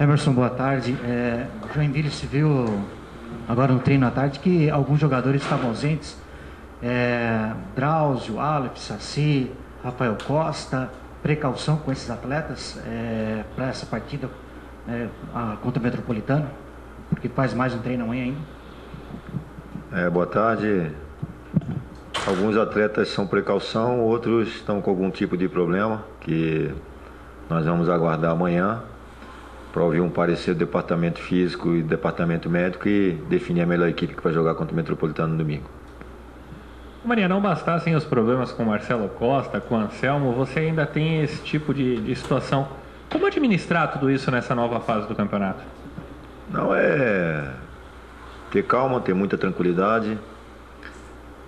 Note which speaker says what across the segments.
Speaker 1: Emerson, boa tarde. Joinville se viu agora no treino à tarde que alguns jogadores estavam ausentes. Drauzio, Aleph, Saci, Rafael Costa. Precaução com esses atletas para essa partida contra o Metropolitano, porque faz mais um treino amanhã ainda.
Speaker 2: Boa tarde. Alguns atletas são precaução, outros estão com algum tipo de problema, que nós vamos aguardar amanhã para ouvir um parecer do departamento físico e do departamento médico e definir a melhor equipe que vai jogar contra o Metropolitano no domingo.
Speaker 3: Maria, não bastassem os problemas com Marcelo Costa, com Anselmo, você ainda tem esse tipo de situação. Como administrar tudo isso nessa nova fase do campeonato?
Speaker 2: Não, ter calma, ter muita tranquilidade.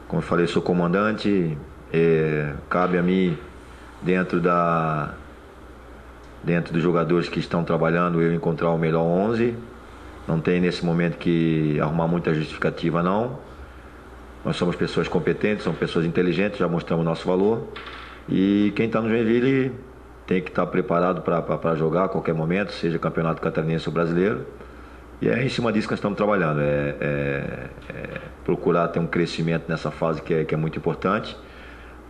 Speaker 2: Como eu falei, sou comandante, cabe a mim, dentro dos jogadores que estão trabalhando, eu encontrar o melhor 11. Não tem nesse momento que arrumar muita justificativa, não. Nós somos pessoas competentes, somos pessoas inteligentes, já mostramos o nosso valor. E quem está no Joinville tem que estar preparado para jogar a qualquer momento, seja campeonato catarinense ou brasileiro. E é em cima disso que nós estamos trabalhando, procurar ter um crescimento nessa fase que é muito importante,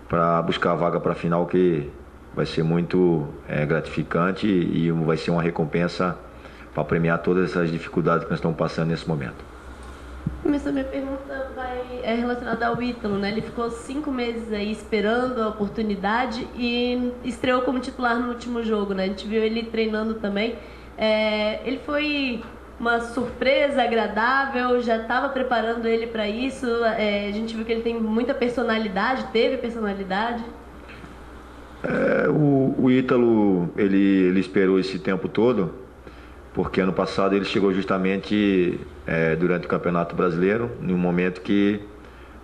Speaker 2: para buscar a vaga para a final, que vai ser muito gratificante e vai ser uma recompensa para premiar todas essas dificuldades que nós estamos passando nesse momento.
Speaker 4: Mas a minha pergunta é relacionada ao Ítalo, né? Ele ficou 5 meses aí esperando a oportunidade e estreou como titular no último jogo, né? A gente viu ele treinando também. Ele foi uma surpresa agradável, já estava preparando ele para isso. A gente viu que ele tem muita personalidade, teve personalidade.
Speaker 2: O Ítalo, ele esperou esse tempo todo, porque ano passado ele chegou justamente durante o Campeonato Brasileiro, num momento que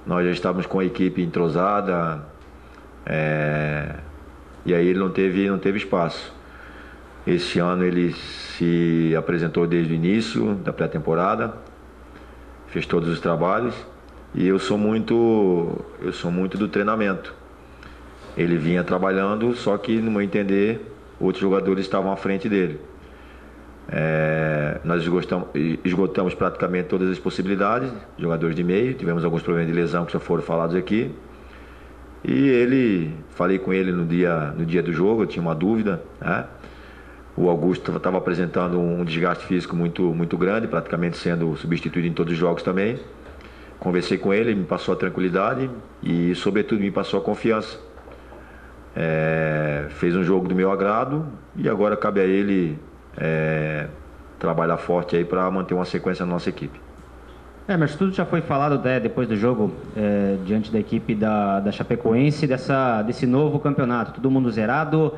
Speaker 2: nós já estávamos com a equipe entrosada, e aí ele não teve espaço. Esse ano ele se apresentou desde o início da pré-temporada, fez todos os trabalhos, e eu sou muito do treinamento. Ele vinha trabalhando, só que, no meu entender, outros jogadores estavam à frente dele. Nós esgotamos praticamente todas as possibilidades, jogadores de meio, tivemos alguns problemas de lesão que já foram falados aqui. E falei com ele no dia do jogo, eu tinha uma dúvida, né? O Augusto estava apresentando um desgaste físico muito grande, praticamente sendo substituído em todos os jogos também. Conversei com ele, me passou a tranquilidade e, sobretudo, me passou a confiança. Fez um jogo do meu agrado e agora cabe a ele trabalhar forte aí para manter uma sequência na nossa equipe.
Speaker 1: Mas tudo já foi falado depois do jogo, diante da equipe da Chapecoense, desse novo campeonato, todo mundo zerado.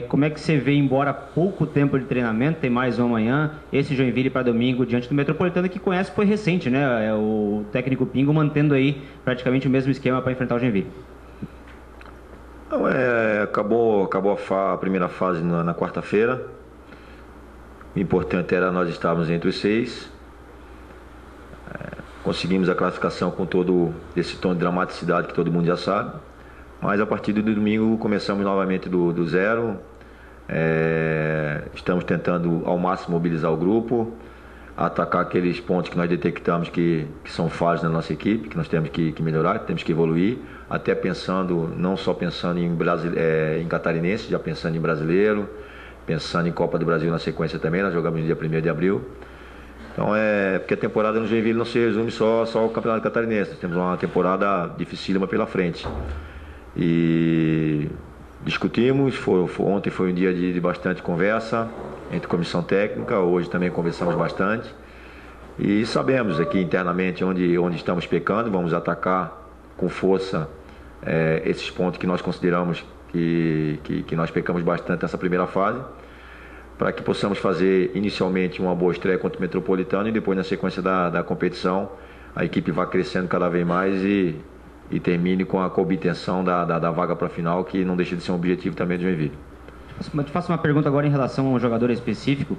Speaker 1: Como é que você vê, embora pouco tempo de treinamento, tem mais um amanhã, esse Joinville para domingo, diante do Metropolitano, que conhece, foi recente, né? O técnico Pingo mantendo aí praticamente o mesmo esquema para enfrentar o Joinville.
Speaker 2: Não, acabou a primeira fase na quarta-feira. O importante era nós estarmos entre os 6. Conseguimos a classificação com todo esse tom de dramaticidade que todo mundo já sabe. Mas a partir do domingo começamos novamente do zero. Estamos tentando ao máximo mobilizar o grupo, atacar aqueles pontos que nós detectamos que são falhas na nossa equipe, que nós temos que melhorar, que temos que evoluir, até não só pensando em catarinense, já pensando em brasileiro, pensando em Copa do Brasil na sequência também. Nós jogamos no dia 1º de abril. Então porque a temporada no Joinville não se resume só ao Campeonato Catarinense. Nós temos uma temporada dificílima pela frente. E discutimos, ontem foi um dia de bastante conversa entre comissão técnica, hoje também conversamos bastante. E sabemos aqui internamente onde estamos pecando, vamos atacar com força esses pontos que nós consideramos que nós pecamos bastante nessa primeira fase, para que possamos fazer inicialmente uma boa estreia contra o Metropolitano e depois, na sequência da competição, a equipe vá crescendo cada vez mais e termine com a obtenção da vaga para a final, que não deixa de ser um objetivo também do Joinville.
Speaker 1: Eu te faço uma pergunta agora em relação a um jogador específico,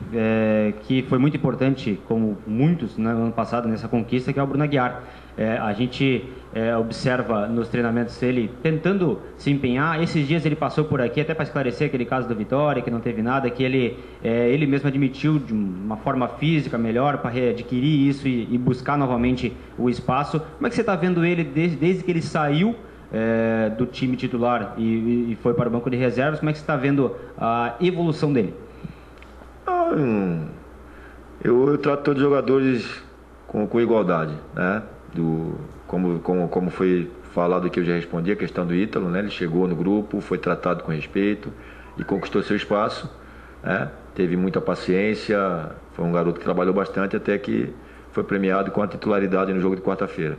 Speaker 1: que foi muito importante, como muitos no ano passado, nessa conquista, que é o Bruno Aguiar. A gente observa nos treinamentos ele tentando se empenhar. Esses dias ele passou por aqui até para esclarecer aquele caso do Vitória, que não teve nada, que ele mesmo admitiu de uma forma física melhor para readquirir isso e buscar novamente o espaço. Como é que você está vendo ele desde que ele saiu do time titular e foi para o banco de reservas? Como é que você está vendo a evolução dele?
Speaker 2: Eu trato todos os jogadores com igualdade, né? Como foi falado aqui, eu já respondi a questão do Ítalo, né? Ele chegou no grupo, foi tratado com respeito e conquistou seu espaço, né? Teve muita paciência, foi um garoto que trabalhou bastante até que foi premiado com a titularidade no jogo de quarta-feira.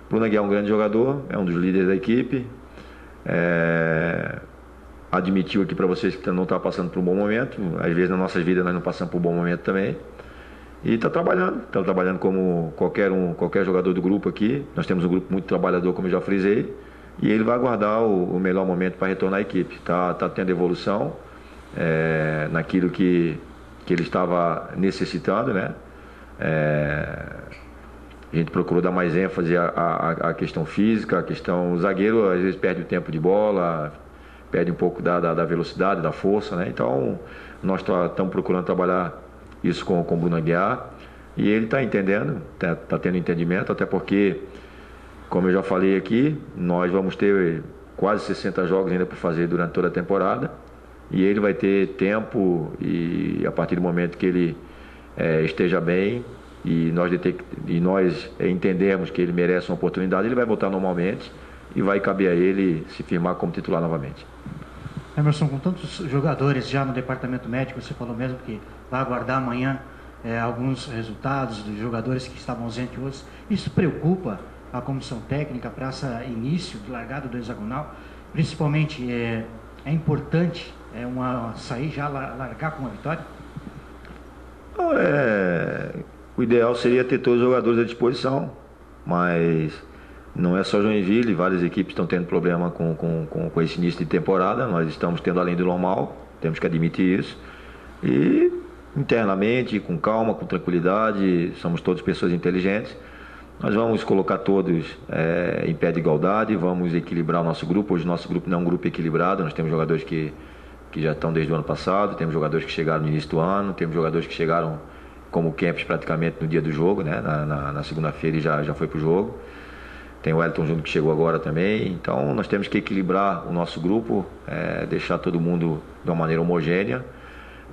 Speaker 2: Bruno Aguiar é um grande jogador, é um dos líderes da equipe, admitiu aqui para vocês que não está passando por um bom momento, às vezes nas nossas vidas nós não passamos por um bom momento também, e está trabalhando como qualquer jogador do grupo aqui. Nós temos um grupo muito trabalhador, como eu já frisei, e ele vai aguardar o melhor momento para retornar à equipe. Está tendo evolução naquilo que ele estava necessitando, né? A gente procurou dar mais ênfase à questão física, o zagueiro às vezes perde o tempo de bola, perde um pouco da velocidade, da força, né? Então nós estamos procurando trabalhar isso com o Bruno Aguiar, e ele está entendendo, está tendo entendimento, até porque, como eu já falei aqui, nós vamos ter quase 60 jogos ainda para fazer durante toda a temporada, e ele vai ter tempo, e a partir do momento que ele esteja bem, e nós entendermos que ele merece uma oportunidade, ele vai voltar normalmente e vai caber a ele se firmar como titular novamente.
Speaker 5: Emerson, com tantos jogadores já no departamento médico, você falou mesmo que vai aguardar amanhã alguns resultados dos jogadores que estavam ausentes hoje. Isso preocupa a comissão técnica para esse início de largada do hexagonal? Principalmente, é importante sair já, largar com uma vitória?
Speaker 2: O ideal seria ter todos os jogadores à disposição, mas não é só Joinville, várias equipes estão tendo problema com esse início de temporada. Nós estamos tendo além do normal, temos que admitir isso. E internamente, com calma, com tranquilidade, somos todos pessoas inteligentes. Nós vamos colocar todos em pé de igualdade, vamos equilibrar o nosso grupo. Hoje o nosso grupo não é um grupo equilibrado, nós temos jogadores que já estão desde o ano passado, temos jogadores que chegaram no início do ano, temos jogadores que chegaram como Kempis praticamente no dia do jogo, né? Na segunda-feira ele já foi para o jogo. Tem o Wellington Júnior que chegou agora também. Então nós temos que equilibrar o nosso grupo, deixar todo mundo de uma maneira homogênea,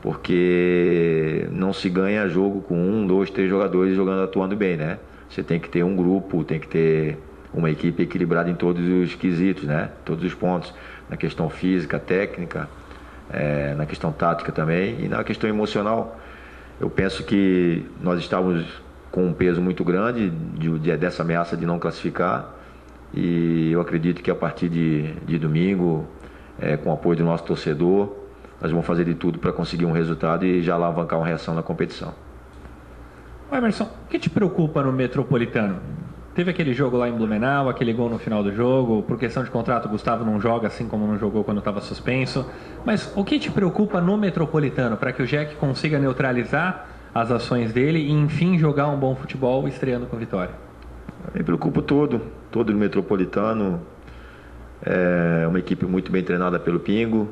Speaker 2: porque não se ganha jogo com 1, 2, 3 jogadores atuando bem, né? Você tem que ter um grupo, tem que ter uma equipe equilibrada em todos os quesitos, né? Todos os pontos, na questão física, técnica, na questão tática também e na questão emocional. Eu penso que nós estávamos com um peso muito grande dessa ameaça de não classificar, e eu acredito que a partir de domingo, com o apoio do nosso torcedor, nós vamos fazer de tudo para conseguir um resultado e já alavancar uma reação na competição.
Speaker 3: Emerson, o que te preocupa no Metropolitano? Teve aquele jogo lá em Blumenau, aquele gol no final do jogo, por questão de contrato o Gustavo não joga, assim como não jogou quando estava suspenso, mas o que te preocupa no Metropolitano para que o Jack consiga neutralizar as ações dele e enfim jogar um bom futebol estreando com vitória?
Speaker 2: Me preocupa todo no Metropolitano. É uma equipe muito bem treinada pelo Pingo,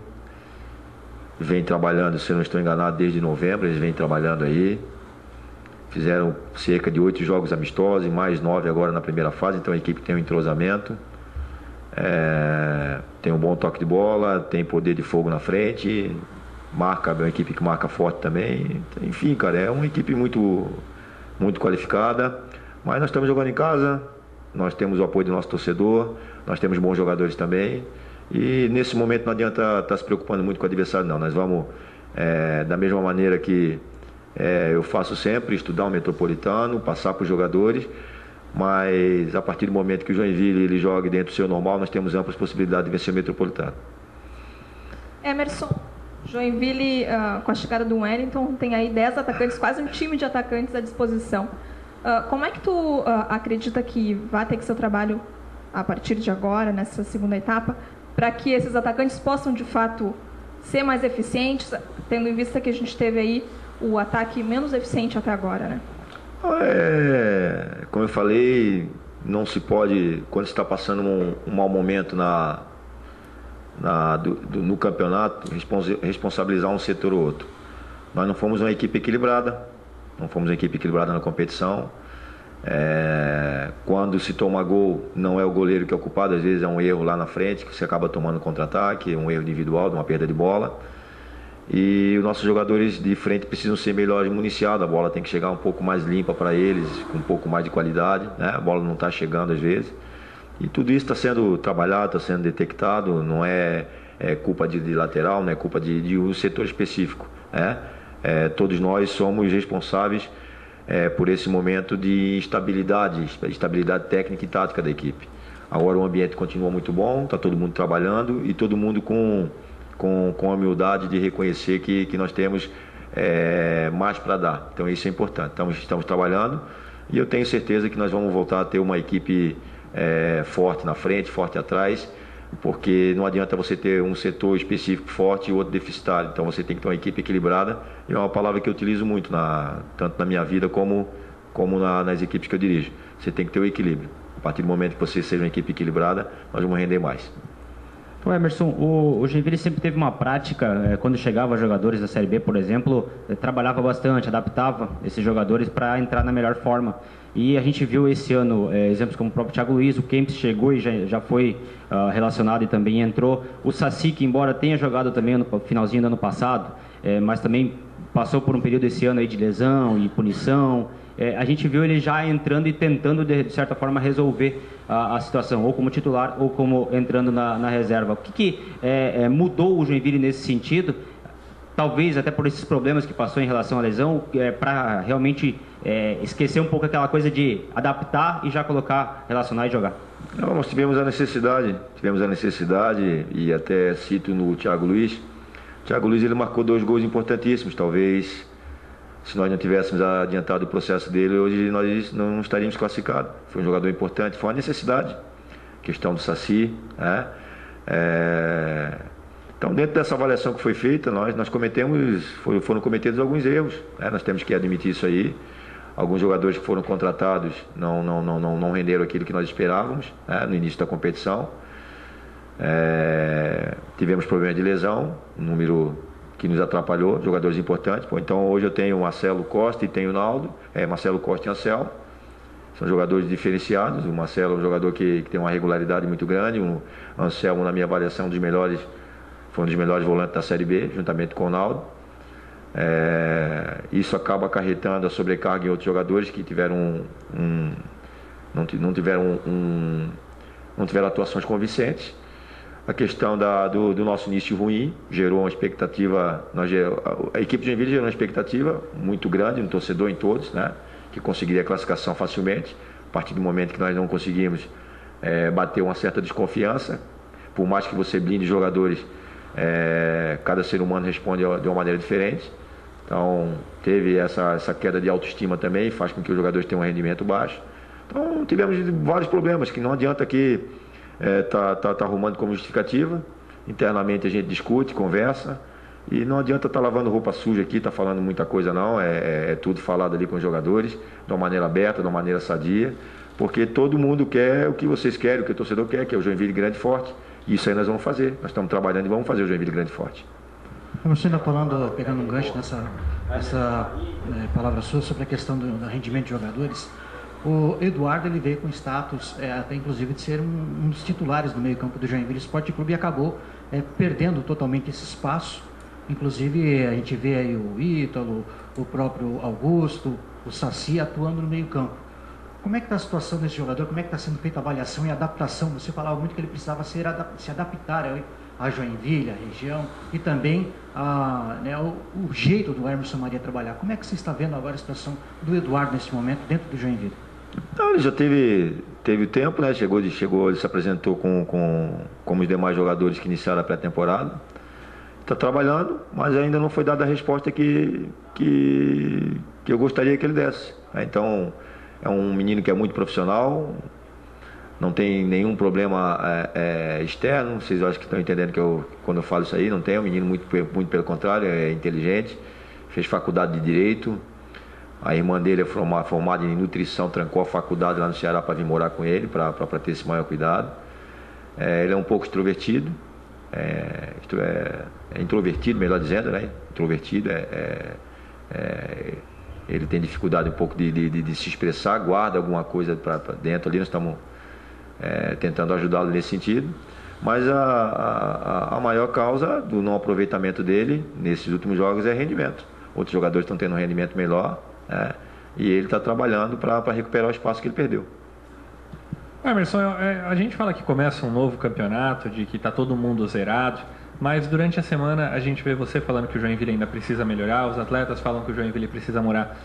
Speaker 2: vem trabalhando, se eu não estou enganado, desde novembro, eles vêm trabalhando aí. Fizeram cerca de 8 jogos amistosos e mais 9 agora na primeira fase, então a equipe tem um entrosamento, tem um bom toque de bola, tem poder de fogo na frente, é uma equipe que marca forte também. Enfim, cara, é uma equipe muito, muito qualificada, mas nós estamos jogando em casa, nós temos o apoio do nosso torcedor, nós temos bons jogadores também, e nesse momento não adianta estar se preocupando muito com o adversário, não. Nós vamos, da mesma maneira que eu faço sempre, estudar o Metropolitano, passar para os jogadores, mas a partir do momento que o Joinville ele joga dentro do seu normal, nós temos amplas possibilidades de vencer o Metropolitano.
Speaker 6: Emerson, Joinville, com a chegada do Wellington, tem aí 10 atacantes, quase um time de atacantes à disposição. Como é que tu acredita que vai ter que ser o trabalho a partir de agora, nessa segunda etapa, para que esses atacantes possam, de fato, ser mais eficientes, tendo em vista que a gente teve aí o ataque menos eficiente até agora, né?
Speaker 2: Como eu falei, não se pode, quando você está passando um mau momento no campeonato, responsabilizar um setor ou outro. Nós não fomos uma equipe equilibrada, na competição. Quando se toma gol, não é o goleiro que é o culpado, às vezes é um erro lá na frente, que você acaba tomando contra-ataque, um erro individual, de uma perda de bola. E os nossos jogadores de frente precisam ser melhores municiados, a bola tem que chegar um pouco mais limpa para eles, com um pouco mais de qualidade, né? A bola não está chegando às vezes. E tudo isso está sendo trabalhado, está sendo detectado, não é culpa de lateral, não é culpa de um setor específico, né? Todos nós somos responsáveis por esse momento de estabilidade técnica e tática da equipe. Agora o ambiente continua muito bom, está todo mundo trabalhando e todo mundo com a humildade de reconhecer que nós temos mais para dar. Então isso é importante. Estamos trabalhando e eu tenho certeza que nós vamos voltar a ter uma equipe forte na frente, forte atrás, porque não adianta você ter um setor específico forte e outro deficitário. Então você tem que ter uma equipe equilibrada, e é uma palavra que eu utilizo muito, tanto na minha vida como nas equipes que eu dirijo. Você tem que ter o equilíbrio. A partir do momento que você seja uma equipe equilibrada, nós vamos render mais.
Speaker 1: Então, Emerson, o Joinville sempre teve uma prática, quando chegava jogadores da Série B, por exemplo, trabalhava bastante, adaptava esses jogadores para entrar na melhor forma. E a gente viu esse ano exemplos como o próprio Thiago Luiz, o Kempis chegou e já foi relacionado e também entrou. O Saci, que embora tenha jogado também no finalzinho do ano passado, mas também passou por um período esse ano aí de lesão e punição. A gente viu ele já entrando e tentando, de certa forma, resolver a situação, ou como titular, ou como entrando na reserva. O que mudou o Joinville nesse sentido? Talvez até por esses problemas que passou em relação à lesão, para realmente esquecer um pouco aquela coisa de adaptar e já colocar, relacionar e jogar.
Speaker 2: Não, nós tivemos a necessidade, e até cito no Thiago Luiz. O Thiago Luiz, ele marcou 2 gols importantíssimos. Talvez, se nós não tivéssemos adiantado o processo dele, hoje nós não estaríamos classificados. Foi um jogador importante, foi uma necessidade. Questão do Saci, né? Então, dentro dessa avaliação que foi feita, foram cometidos alguns erros, né? Nós temos que admitir isso aí. Alguns jogadores que foram contratados não renderam aquilo que nós esperávamos, né, no início da competição. Tivemos problema de lesão, um número que nos atrapalhou, jogadores importantes. Então hoje eu tenho o Marcelo Costa e tenho o Naldo, Marcelo Costa e Anselmo. São jogadores diferenciados. O Marcelo é um jogador que tem uma regularidade muito grande. O Anselmo, na minha avaliação, foi um dos melhores volantes da Série B, juntamente com o Naldo. Isso acaba acarretando a sobrecarga em outros jogadores que não tiveram atuações convincentes. A questão do nosso início ruim gerou uma expectativa, a equipe de Joinville gerou uma expectativa muito grande no torcedor, em todos, né, que conseguiria a classificação facilmente. A partir do momento que nós não conseguimos bater uma certa desconfiança, por mais que você blinde jogadores, cada ser humano responde de uma maneira diferente. Então teve essa queda de autoestima também, faz com que os jogadores tenham um rendimento baixo. Então tivemos vários problemas que não adianta que tá arrumando como justificativa. Internamente a gente discute, conversa, e não adianta estar lavando roupa suja aqui, tá falando muita coisa não, é tudo falado ali com os jogadores, de uma maneira aberta, de uma maneira sadia, porque todo mundo quer o que vocês querem, o que o torcedor quer, que é o Joinville grande e forte. Isso aí nós vamos fazer, nós estamos trabalhando e vamos fazer o Joinville grande e forte.
Speaker 5: Você ainda pegando um gancho nessa palavra sua sobre a questão do rendimento de jogadores. O Eduardo, ele veio com status até inclusive de ser um dos titulares do meio-campo do Joinville Esporte Clube e acabou perdendo totalmente esse espaço. Inclusive a gente vê aí o Ítalo, o próprio Augusto, o Saci atuando no meio-campo. Como é que está a situação desse jogador? Como é que está sendo feita a avaliação e adaptação? Você falava muito que ele precisava se adaptar a Joinville, a região, e também o jeito do Emerson Maria trabalhar. Como é que você está vendo agora a situação do Eduardo nesse momento dentro do Joinville?
Speaker 2: Ele já teve tempo, né? Chegou, ele se apresentou como os demais jogadores que iniciaram a pré-temporada. Está trabalhando, mas ainda não foi dada a resposta que eu gostaria que ele desse. Então, é um menino que é muito profissional, não tem nenhum problema externo. Vocês acho que estão entendendo quando eu falo isso aí, não tem. É um menino muito pelo contrário, é inteligente, fez faculdade de Direito. A irmã dele é formada em nutrição, trancou a faculdade lá no Ceará para vir morar com ele, para ter esse maior cuidado. Ele é um pouco extrovertido, introvertido, melhor dizendo, né? Introvertido, ele tem dificuldade um pouco de se expressar, guarda alguma coisa para dentro ali, nós estamos tentando ajudá-lo nesse sentido. Mas a maior causa do não aproveitamento dele nesses últimos jogos é rendimento. Outros jogadores estão tendo um rendimento melhor, e ele está trabalhando para recuperar o espaço que ele perdeu.
Speaker 3: Emerson, a gente fala que começa um novo campeonato, de que está todo mundo zerado, mas durante a semana a gente vê você falando que o Joinville ainda precisa melhorar, os atletas falam que o Joinville precisa morar.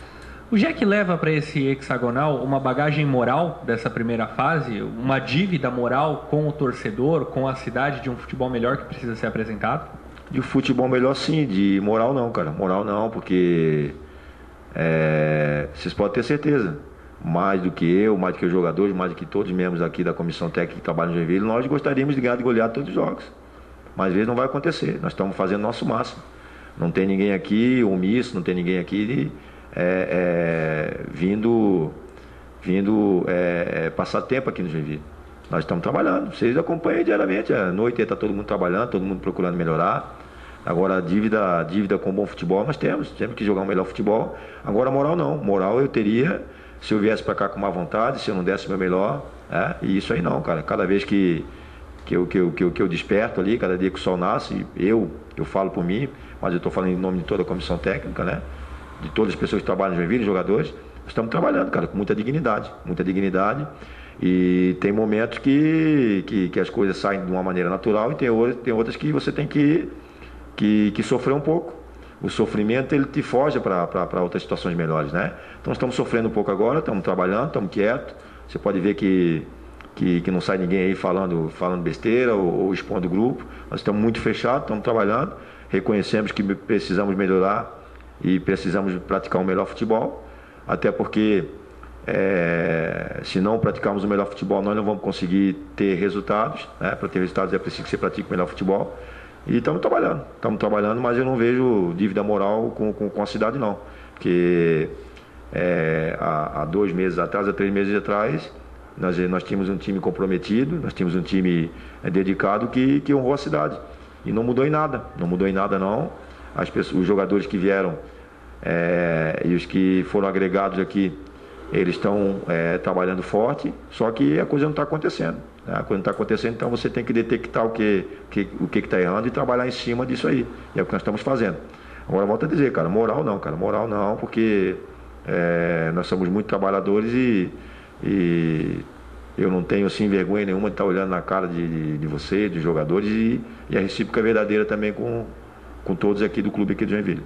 Speaker 3: O Jack leva para esse hexagonal uma bagagem moral dessa primeira fase, uma dívida moral com o torcedor, com a cidade, de um futebol melhor que precisa ser apresentado?
Speaker 2: De futebol melhor sim, de moral não, cara. Moral não, porque vocês podem ter certeza, mais do que eu, mais do que os jogadores, mais do que todos os membros aqui da comissão técnica que trabalham no Joinville, nós gostaríamos de ganhar de goleada todos os jogos. Mas às vezes não vai acontecer, nós estamos fazendo o nosso máximo. Não tem ninguém aqui omisso, não tem ninguém aqui vindo passar tempo aqui no Joinville. Nós estamos trabalhando, vocês acompanham diariamente, à noite está todo mundo trabalhando, todo mundo procurando melhorar. Agora a dívida com bom futebol nós temos que jogar um melhor futebol. Agora moral não, moral eu teria se eu viesse para cá com má vontade, se eu não desse o meu melhor, e isso aí não, cara. Cada vez que eu desperto ali, cada dia que o sol nasce, eu falo por mim, mas eu estou falando em nome de toda a comissão técnica, né? De todas as pessoas que trabalham no Joinville, jogadores, nós estamos trabalhando, cara, com muita dignidade, e tem momentos que as coisas saem de uma maneira natural e tem outras que você tem que sofrer um pouco. O sofrimento ele te foge para outras situações melhores, né? Então estamos sofrendo um pouco agora, estamos trabalhando, estamos quietos. Você pode ver que não sai ninguém aí falando besteira ou expondo o grupo. Nós estamos muito fechados, estamos trabalhando, reconhecemos que precisamos melhorar e precisamos praticar um melhor futebol, até porque se não praticarmos o melhor futebol nós não vamos conseguir ter resultados, né? Para ter resultados é preciso que você pratique o melhor futebol. E estamos trabalhando, mas eu não vejo dívida moral com a cidade não, porque há 2 meses atrás, há 3 meses atrás, nós tínhamos um time comprometido, nós tínhamos um time dedicado que honrou a cidade, e não mudou em nada não. Os jogadores que vieram e os que foram agregados aqui, eles estão trabalhando forte, só que a coisa não está acontecendo. A coisa não está acontecendo, então você tem que detectar o que está errando e trabalhar em cima disso aí. E é o que nós estamos fazendo. Agora, volto a dizer, cara, moral não, porque nós somos muito trabalhadores e eu não tenho assim vergonha nenhuma de estar olhando na cara de você, dos jogadores, e a recíproca é verdadeira também com todos aqui do clube aqui de Joinville.